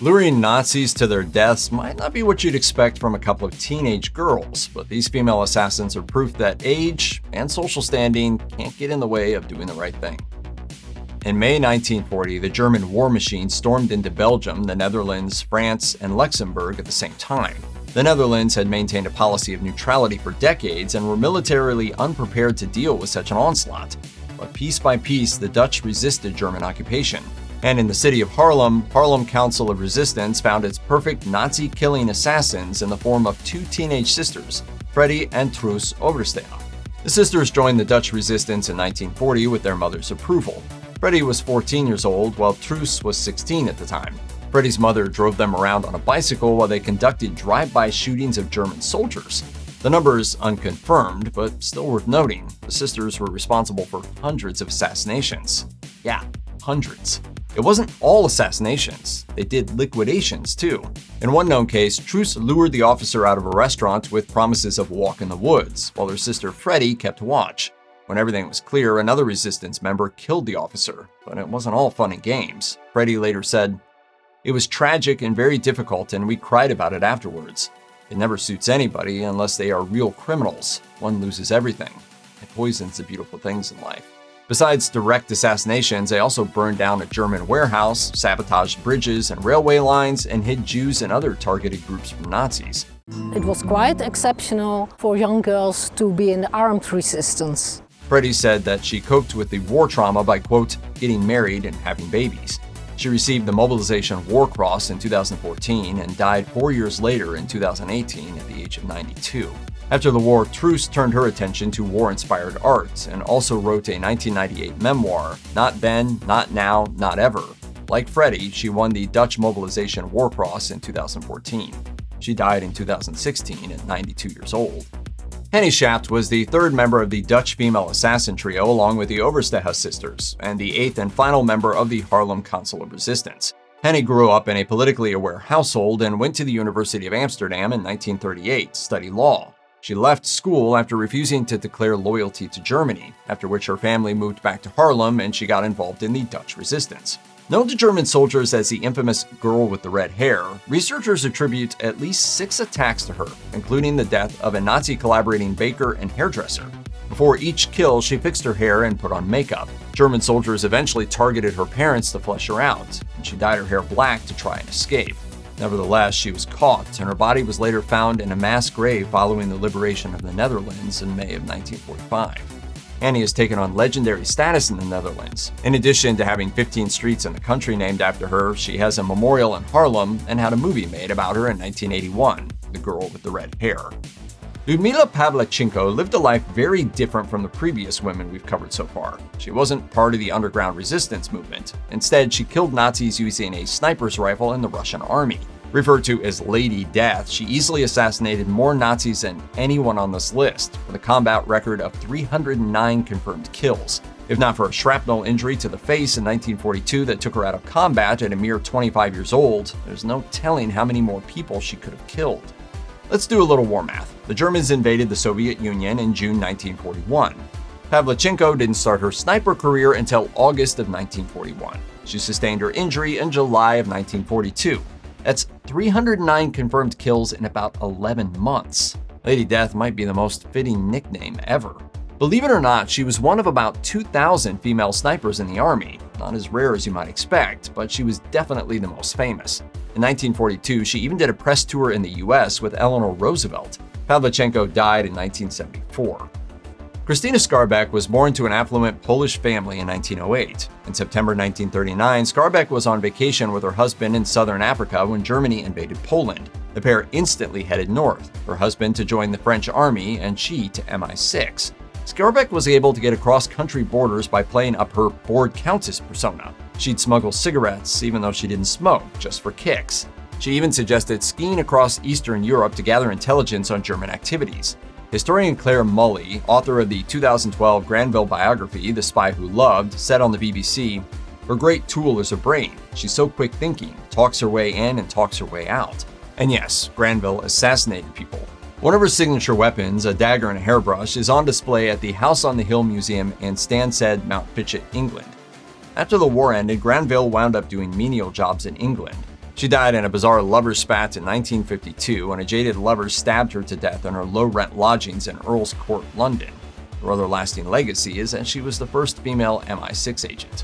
Luring Nazis to their deaths might not be what you'd expect from a couple of teenage girls, but these female assassins are proof that age and social standing can't get in the way of doing the right thing. In May 1940, the German war machine stormed into Belgium, the Netherlands, France, and Luxembourg at the same time. The Netherlands had maintained a policy of neutrality for decades and were militarily unprepared to deal with such an onslaught. But piece by piece, the Dutch resisted German occupation. And in the city of Haarlem Council of Resistance found its perfect Nazi-killing assassins in the form of two teenage sisters, Freddie and Truus Oversteegen. The sisters joined the Dutch resistance in 1940 with their mother's approval. Freddie was 14 years old, while Truus was 16 at the time. Freddie's mother drove them around on a bicycle while they conducted drive-by shootings of German soldiers. The numbers unconfirmed, but still worth noting. The sisters were responsible for hundreds of assassinations. Yeah, hundreds. It wasn't all assassinations. They did liquidations too. In one known case, Truus lured the officer out of a restaurant with promises of a walk in the woods, while her sister Freddie kept watch. When everything was clear, another resistance member killed the officer, but it wasn't all fun and games. Freddie later said, "It was tragic and very difficult, and we cried about it afterwards. It never suits anybody unless they are real criminals. One loses everything. It poisons the beautiful things in life." Besides direct assassinations, they also burned down a German warehouse, sabotaged bridges and railway lines, and hid Jews and other targeted groups from Nazis. It was quite exceptional for young girls to be in the armed resistance. Freddie said that she coped with the war trauma by, quote, getting married and having babies. She received the Mobilization War Cross in 2014 and died 4 years later in 2018 at the age of 92. After the war, Truus turned her attention to war-inspired art and also wrote a 1998 memoir, Not Then, Not Now, Not Ever. Like Freddie, she won the Dutch Mobilization War Cross in 2014. She died in 2016 at 92 years old. Hannie Schaft was the third member of the Dutch female assassin trio along with the Oversteegen sisters, and the eighth and final member of the Haarlem Council of Resistance. Hannie grew up in a politically aware household and went to the University of Amsterdam in 1938 to study law. She left school after refusing to declare loyalty to Germany, after which her family moved back to Haarlem and she got involved in the Dutch resistance. Known to German soldiers as the infamous girl with the red hair, researchers attribute at least 6 attacks to her, including the death of a Nazi collaborating baker and hairdresser. Before each kill, she fixed her hair and put on makeup. German soldiers eventually targeted her parents to flesh her out, and she dyed her hair black to try and escape. Nevertheless, she was caught, and her body was later found in a mass grave following the liberation of the Netherlands in May of 1945. Hannie has taken on legendary status in the Netherlands. In addition to having 15 streets in the country named after her, she has a memorial in Haarlem and had a movie made about her in 1981, The Girl with the Red Hair. Lyudmila Pavlichenko lived a life very different from the previous women we've covered so far. She wasn't part of the underground resistance movement. Instead, she killed Nazis using a sniper's rifle in the Russian army. Referred to as Lady Death, she easily assassinated more Nazis than anyone on this list, with a combat record of 309 confirmed kills. If not for a shrapnel injury to the face in 1942 that took her out of combat at a mere 25 years old, there's no telling how many more people she could have killed. Let's do a little war math. The Germans invaded the Soviet Union in June 1941. Pavlichenko didn't start her sniper career until August of 1941. She sustained her injury in July of 1942. That's 309 confirmed kills in about 11 months. Lady Death might be the most fitting nickname ever. Believe it or not, she was one of about 2,000 female snipers in the army. Not as rare as you might expect, but she was definitely the most famous. In 1942, she even did a press tour in the US with Eleanor Roosevelt. Pavlichenko died in 1974. Krystyna Skarbek was born to an affluent Polish family in 1908. In September 1939, Skarbek was on vacation with her husband in southern Africa when Germany invaded Poland. The pair instantly headed north, her husband to join the French army and she to MI6. Skarbek was able to get across country borders by playing up her bored countess persona. She'd smuggle cigarettes even though she didn't smoke, just for kicks. She even suggested skiing across Eastern Europe to gather intelligence on German activities. Historian Claire Mully, author of the 2012 Granville biography, The Spy Who Loved, said on the BBC, "Her great tool is her brain. She's so quick thinking, talks her way in and talks her way out." And yes, Granville assassinated people. One of her signature weapons, a dagger and a hairbrush, is on display at the House on the Hill Museum in Stansted, Mount Fitchett, England. After the war ended, Granville wound up doing menial jobs in England. She died in a bizarre lover spat in 1952 when a jaded lover stabbed her to death in her low-rent lodgings in Earl's Court, London. Her other lasting legacy is that she was the first female MI6 agent.